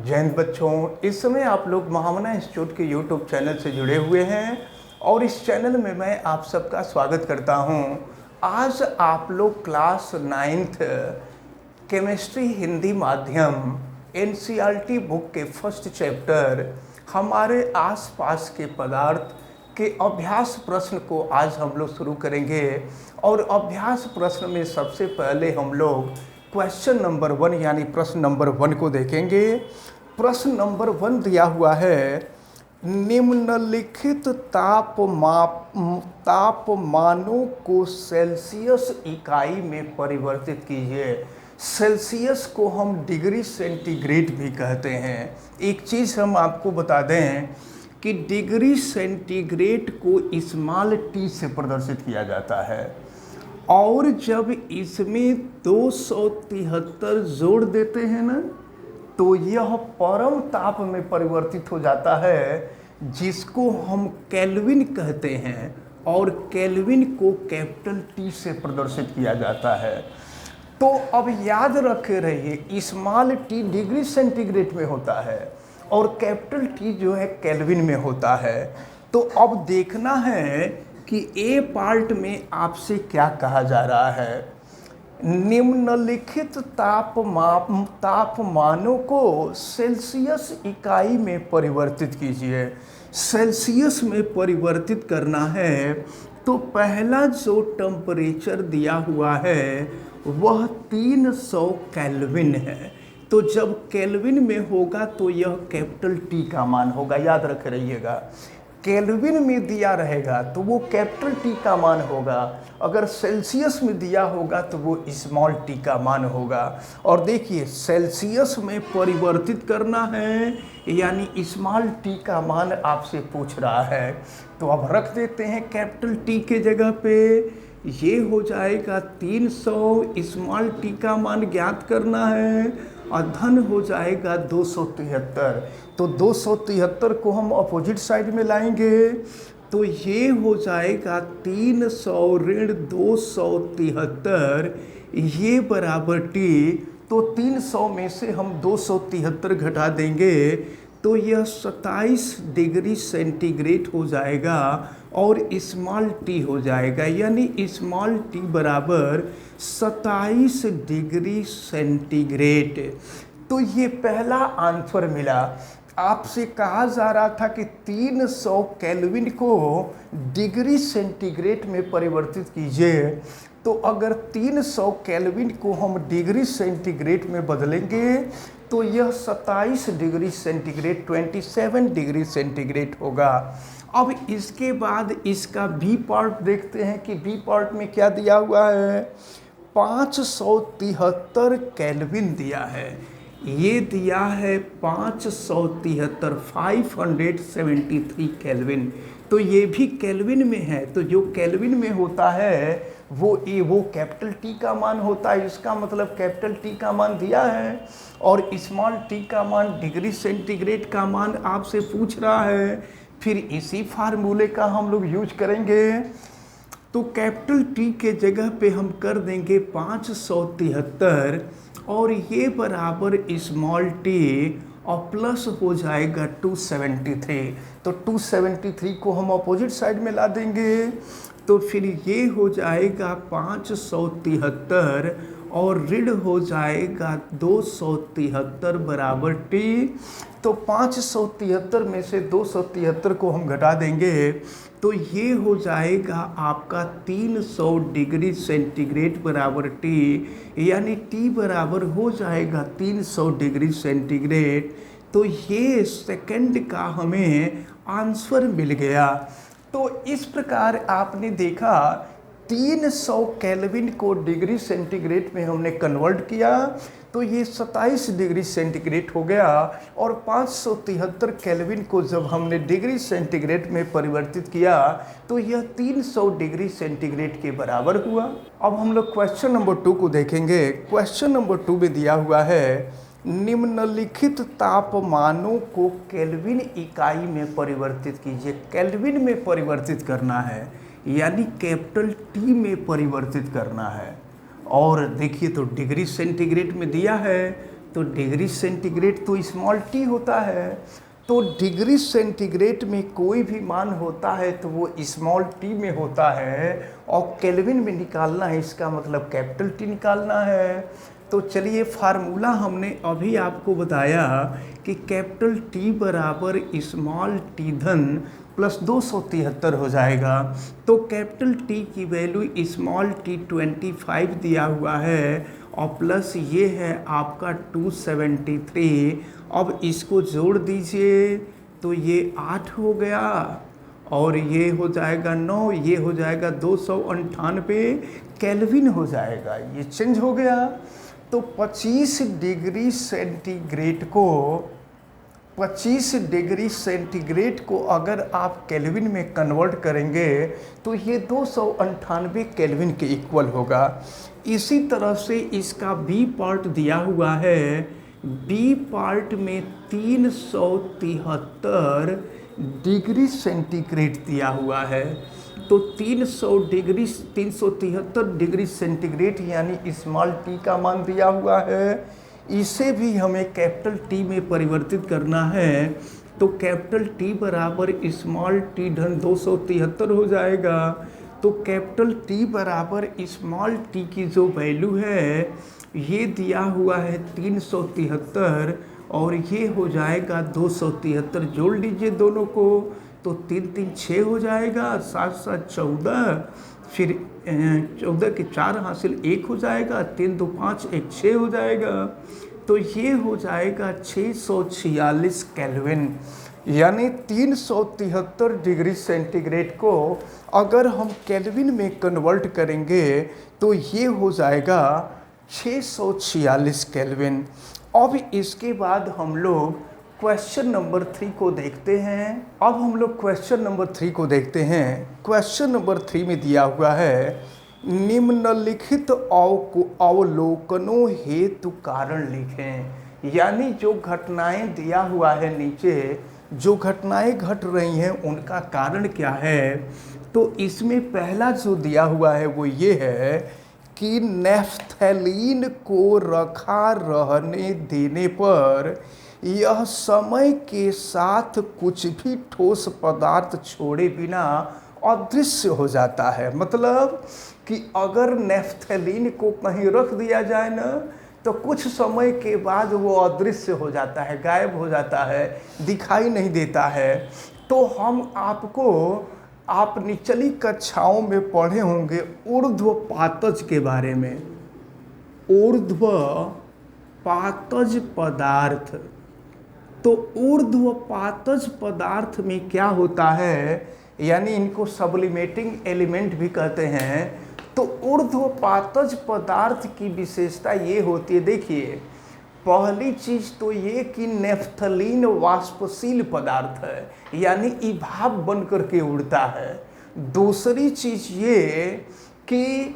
जय हिंद बच्चों। इस समय आप लोग महामना इंस्टीट्यूट के यूट्यूब चैनल से जुड़े हुए हैं और इस चैनल में मैं आप सबका स्वागत करता हूं। आज आप लोग क्लास 9th केमिस्ट्री हिंदी माध्यम एनसीईआरटी बुक के फर्स्ट चैप्टर हमारे आसपास के पदार्थ के अभ्यास प्रश्न को आज हम लोग शुरू करेंगे। और अभ्यास प्रश्न में सबसे पहले हम लोग क्वेश्चन नंबर 1 यानी प्रश्न नंबर 1 को देखेंगे। प्रश्न नंबर 1 दिया हुआ है, निम्नलिखित तापमानों को सेल्सियस इकाई में परिवर्तित कीजिए। सेल्सियस को हम डिग्री सेंटीग्रेड भी कहते हैं। एक चीज़ हम आपको बता दें कि डिग्री सेंटीग्रेड को स्मॉल टी से प्रदर्शित किया जाता है और जब इसमें 273 जोड़ देते हैं ना तो यह परम ताप में परिवर्तित हो जाता है, जिसको हम केल्विन कहते हैं और केल्विन को कैपिटल टी से प्रदर्शित किया जाता है। तो अब याद रखे रहिए, स्मॉल टी डिग्री सेंटीग्रेड में होता है और कैपिटल टी जो है केल्विन में होता है। तो अब देखना है कि ए पार्ट में आपसे क्या कहा जा रहा है। निम्नलिखित तापमानों को सेल्सियस इकाई में परिवर्तित कीजिए। सेल्सियस में परिवर्तित करना है तो पहला जो टेम्परेचर दिया हुआ है वह 300 केल्विन है। तो जब केल्विन में होगा तो यह कैपिटल टी का मान होगा। याद रख रहिएगा, केल्विन में दिया रहेगा तो वो कैपिटल टी का मान होगा, अगर सेल्सियस में दिया होगा तो वो स्मॉल टी का मान होगा। और देखिए, सेल्सियस में परिवर्तित करना है यानी स्मॉल टी का मान आपसे पूछ रहा है। तो अब रख देते हैं कैपिटल टी के जगह पे, ये हो जाएगा 300, स्मॉल टी का मान ज्ञात करना है और धन हो जाएगा 273। तो 273 को हम अपोजिट साइड में लाएंगे तो ये हो जाएगा 300 ऋण 273, ये बराबर टी। तो 300 में से हम 273 घटा देंगे तो यह 27 डिग्री सेंटीग्रेड हो जाएगा और स्मॉल टी हो जाएगा, यानी स्मॉल टी बराबर 27 डिग्री सेंटीग्रेड। तो ये पहला आंसर मिला। आपसे कहा जा रहा था कि 300 केल्विन को डिग्री सेंटीग्रेड में परिवर्तित कीजिए। तो अगर 300 केल्विन को हम डिग्री सेंटीग्रेड में बदलेंगे तो यह 27 डिग्री सेंटीग्रेड 27 डिग्री सेंटीग्रेड होगा। अब इसके बाद इसका बी पार्ट देखते हैं कि बी पार्ट में क्या दिया हुआ है। 573 केल्विन दिया है, ये दिया है 573 573 केल्विन। तो ये भी केल्विन में है, तो जो केल्विन में होता है वो कैपिटल टी का मान होता है। इसका मतलब कैपिटल टी का मान दिया है और स्मॉल टी का मान डिग्री सेंटीग्रेड का मान आपसे पूछ रहा है। फिर इसी फार्मूले का हम लोग यूज करेंगे। तो कैपिटल टी के जगह पे हम कर देंगे 573 और ये बराबर स्मॉल टी और प्लस हो जाएगा 273। तो 273 को हम अपोजिट साइड में ला देंगे तो फिर ये हो जाएगा 573 और ऋण हो जाएगा 273 बराबर टी। तो 573 में से 273 को हम घटा देंगे तो ये हो जाएगा आपका 300 डिग्री सेंटीग्रेड बराबर टी, यानी टी बराबर हो जाएगा 300 डिग्री सेंटीग्रेड। तो ये सेकंड का हमें आंसर मिल गया। तो इस प्रकार आपने देखा 300 केल्विन को डिग्री सेंटीग्रेड में हमने कन्वर्ट किया तो ये 27 डिग्री सेंटीग्रेड हो गया और 573 केल्विन को जब हमने डिग्री सेंटीग्रेड में परिवर्तित किया तो यह 300 डिग्री सेंटीग्रेड के बराबर हुआ। अब हम लोग क्वेश्चन नंबर 2 को देखेंगे। क्वेश्चन नंबर 2 में दिया हुआ है, निम्नलिखित तापमानों को केल्विन इकाई में परिवर्तित कीजिए। केल्विन में परिवर्तित करना है यानी कैपिटल टी में परिवर्तित करना है। और देखिए तो डिग्री सेंटीग्रेड में दिया है तो डिग्री सेंटीग्रेड तो स्मॉल टी होता है, तो डिग्री सेंटीग्रेड में कोई भी मान होता है तो वो स्मॉल टी में होता है, और केल्विन में निकालना है, इसका मतलब कैपिटल टी निकालना है। तो चलिए फार्मूला हमने अभी आपको बताया कि कैपिटल टी बराबर स्मॉल टी धन प्लस 273 हो जाएगा। तो कैपिटल टी की वैल्यू स्मॉल टी 25 दिया हुआ है और प्लस ये है आपका 273। अब इसको जोड़ दीजिए तो ये 8 हो गया और ये हो जाएगा 9, ये हो जाएगा 298 केल्विन हो जाएगा, ये चेंज हो गया। तो 25 डिग्री सेंटीग्रेड को अगर आप केल्विन में कन्वर्ट करेंगे तो ये 298 केल्विन के इक्वल होगा। इसी तरह से इसका बी पार्ट दिया हुआ है, बी पार्ट में 373 डिग्री सेंटीग्रेड दिया हुआ है। तो 373 डिग्री सेंटीग्रेड यानी स्मॉल टी का मान दिया हुआ है। इसे भी हमें कैपिटल टी में परिवर्तित करना है, तो कैपिटल टी बराबर स्मॉल टी धन 273 हो जाएगा। तो कैपिटल टी बराबर स्मॉल टी की जो वैल्यू है ये दिया हुआ है 373 और ये हो जाएगा 273। जोड़ लीजिए दोनों को, तो 3 3 6 हो जाएगा, 7 7 14, फिर 14 के 4 हासिल 1 हो जाएगा, 3 2 5 1 6 हो जाएगा। तो ये हो जाएगा 646 केल्विन, यानी 373 डिग्री सेंटीग्रेड को अगर हम केल्विन में कन्वर्ट करेंगे तो ये हो जाएगा 646 केल्विन। अब इसके बाद हम लोग क्वेश्चन नंबर 3 को देखते हैं। क्वेश्चन नंबर 3 में दिया हुआ है, निम्नलिखित अवलोकनों हेतु कारण लिखें। यानी जो घटनाएं दिया हुआ है नीचे, जो घटनाएं घट रही हैं उनका कारण क्या है। तो इसमें पहला जो दिया हुआ है वो ये है कि नेफ्थलीन को रखा रहने देने पर यह समय के साथ कुछ भी ठोस पदार्थ छोड़े बिना अदृश्य हो जाता है। मतलब कि अगर नेफ्थलीन को कहीं रख दिया जाए ना तो कुछ समय के बाद वो अदृश्य हो जाता है, गायब हो जाता है, दिखाई नहीं देता है। तो हम आप निचली कक्षाओं में पढ़े होंगे ऊर्ध्वपातज के बारे में। ऊर्ध्वपातज पदार्थ, तो ऊर्ध्वपातज पदार्थ में क्या होता है, यानी इनको सब्लिमेटिंग एलिमेंट भी कहते हैं। तो ऊर्ध्वपातज पदार्थ की विशेषता ये होती है, देखिए पहली चीज तो ये कि नेफ्थलीन वाष्पशील पदार्थ है, यानी इभाप बन करके उड़ता है। दूसरी चीज ये कि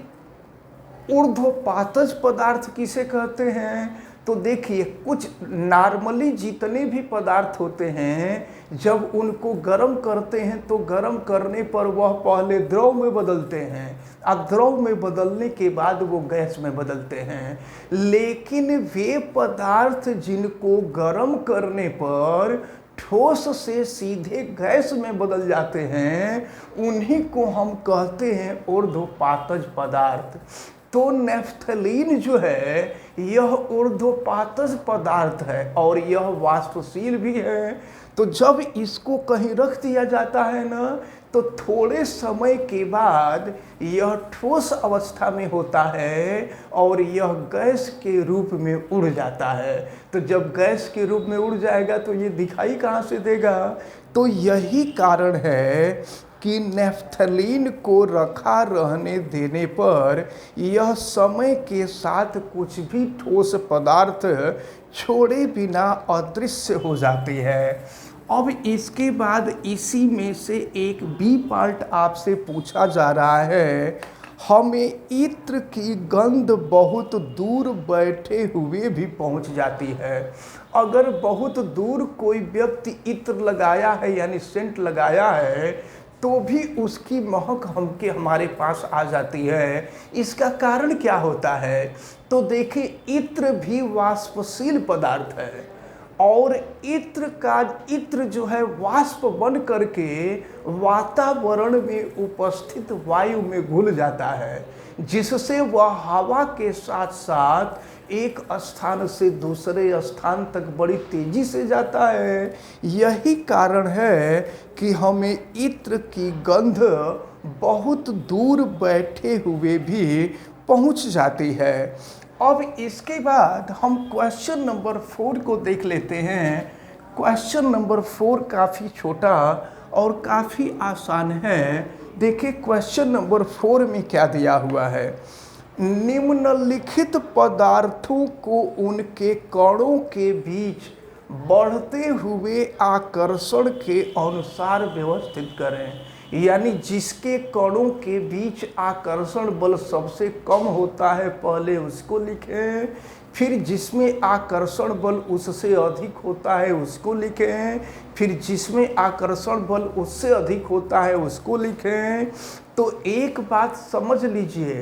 ऊर्ध्वपातज पदार्थ किसे कहते हैं, तो देखिए कुछ नॉर्मली जितने भी पदार्थ होते हैं जब उनको गर्म करते हैं तो गर्म करने पर वह पहले द्रव में बदलते हैं और द्रव में बदलने के बाद वो गैस में बदलते हैं। लेकिन वे पदार्थ जिनको गर्म करने पर ठोस से सीधे गैस में बदल जाते हैं उन्हीं को हम कहते हैं ऊर्ध्वपातज पदार्थ। तो नेफ्थलीन जो है यह ऊर्ध्वपातज पदार्थ है और यह वाष्पशील भी है। तो जब इसको कहीं रख दिया जाता है ना तो थोड़े समय के बाद यह ठोस अवस्था में होता है और यह गैस के रूप में उड़ जाता है। तो जब गैस के रूप में उड़ जाएगा तो ये दिखाई कहाँ से देगा। तो यही कारण है कि नेफ्थलीन को रखा रहने देने पर यह समय के साथ कुछ भी ठोस पदार्थ छोड़े बिना अदृश्य हो जाती है। अब इसके बाद इसी में से एक बी पार्ट आपसे पूछा जा रहा है, हमें इत्र की गंध बहुत दूर बैठे हुए भी पहुंच जाती है। अगर बहुत दूर कोई व्यक्ति इत्र लगाया है यानी सेंट लगाया है तो भी उसकी महक हमारे पास आ जाती है। इसका कारण क्या होता है? तो देखिए, इत्र भी वाष्पशील पदार्थ है और इत्र जो है वाष्प बन करके वातावरण में उपस्थित वायु में घुल जाता है, जिससे वह हवा के साथ साथ एक स्थान से दूसरे स्थान तक बड़ी तेजी से जाता है। यही कारण है कि हमें इत्र की गंध बहुत दूर बैठे हुए भी पहुंच जाती है। अब इसके बाद हम क्वेश्चन नंबर 4 को देख लेते हैं। क्वेश्चन नंबर 4 काफ़ी छोटा और काफ़ी आसान है। देखिए क्वेश्चन नंबर 4 में क्या दिया हुआ है। निम्नलिखित पदार्थों को उनके कणों के बीच बढ़ते हुए आकर्षण के अनुसार व्यवस्थित करें। यानी जिसके कणों के बीच आकर्षण बल सबसे कम होता है पहले उसको लिखें, फिर जिसमें आकर्षण बल उससे अधिक होता है उसको लिखें, फिर जिसमें आकर्षण बल उससे अधिक होता है उसको लिखें। तो एक बात समझ लीजिए,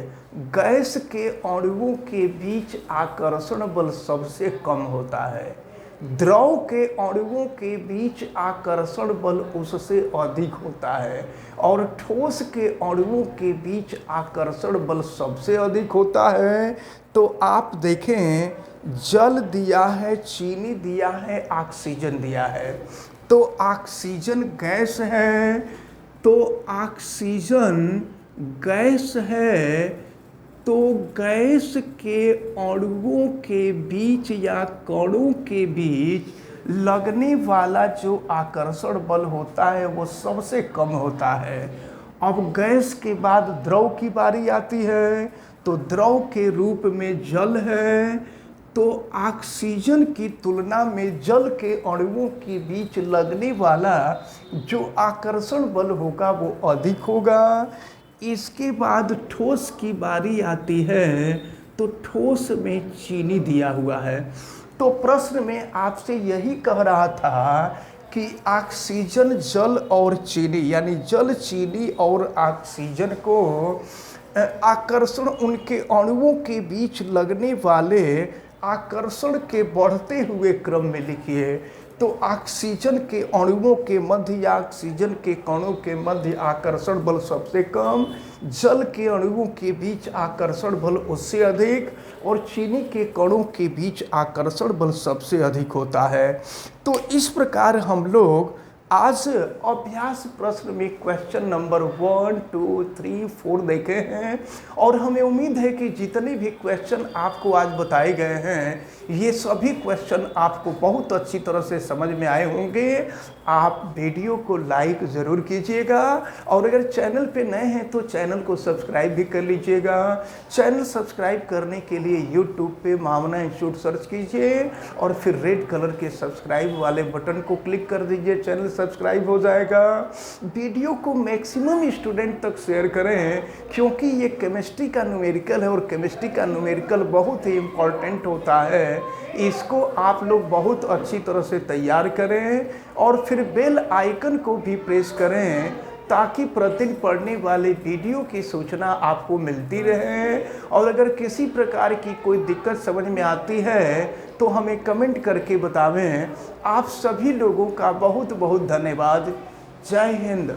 गैस के अणुओं के बीच आकर्षण बल सबसे कम होता है, द्रव के अणुओं के बीच आकर्षण बल उससे अधिक होता है और ठोस के अणुओं के बीच आकर्षण बल सबसे अधिक होता है। तो आप देखें, जल दिया है, चीनी दिया है, ऑक्सीजन दिया है। तो ऑक्सीजन गैस है, तो ऑक्सीजन गैस है, तो गैस के अणुओं के बीच या कणों के बीच लगने वाला जो आकर्षण बल होता है वो सबसे कम होता है। अब गैस के बाद द्रव की बारी आती है, तो द्रव के रूप में जल है, तो ऑक्सीजन की तुलना में जल के अणुओं के बीच लगने वाला जो आकर्षण बल होगा वो अधिक होगा। इसके बाद ठोस की बारी आती है, तो ठोस में चीनी दिया हुआ है। तो प्रश्न में आपसे यही कह रहा था कि ऑक्सीजन, जल और चीनी, यानी जल, चीनी और ऑक्सीजन को आकर्षण उनके अणुओं के बीच लगने वाले आकर्षण के बढ़ते हुए क्रम में लिखिए। तो ऑक्सीजन के अणुओं के मध्य या ऑक्सीजन के कणों के मध्य आकर्षण बल सबसे कम, जल के अणुओं के बीच आकर्षण बल उससे अधिक और चीनी के कणों के बीच आकर्षण बल सबसे अधिक होता है। तो इस प्रकार हम लोग आज अभ्यास प्रश्न में क्वेश्चन नंबर 1, 2, 3, 4 देखे हैं और हमें उम्मीद है कि जितने भी क्वेश्चन आपको आज बताए गए हैं ये सभी क्वेश्चन आपको बहुत अच्छी तरह से समझ में आए होंगे। आप वीडियो को लाइक ज़रूर कीजिएगा और अगर चैनल पे नए हैं तो चैनल को सब्सक्राइब भी कर लीजिएगा। चैनल सब्सक्राइब करने के लिए यूट्यूब पे मामना इंस्टीट्यूट सर्च कीजिए और फिर रेड कलर के सब्सक्राइब वाले बटन को क्लिक कर दीजिए, चैनल सब्सक्राइब हो जाएगा। वीडियो को मैक्सिमम स्टूडेंट तक शेयर करें क्योंकि ये केमिस्ट्री का न्यूमेरिकल है और केमिस्ट्री का न्यूमेरिकल बहुत ही इम्पॉर्टेंट होता है। इसको आप लोग बहुत अच्छी तरह से तैयार करें और फिर बेल आइकन को भी प्रेस करें ताकि प्रतिदिन पढ़ने वाले वीडियो की सूचना आपको मिलती रहे। और अगर किसी प्रकार की कोई दिक्कत समझ में आती है तो हमें कमेंट करके बतावें। आप सभी लोगों का बहुत बहुत धन्यवाद। जय हिंद।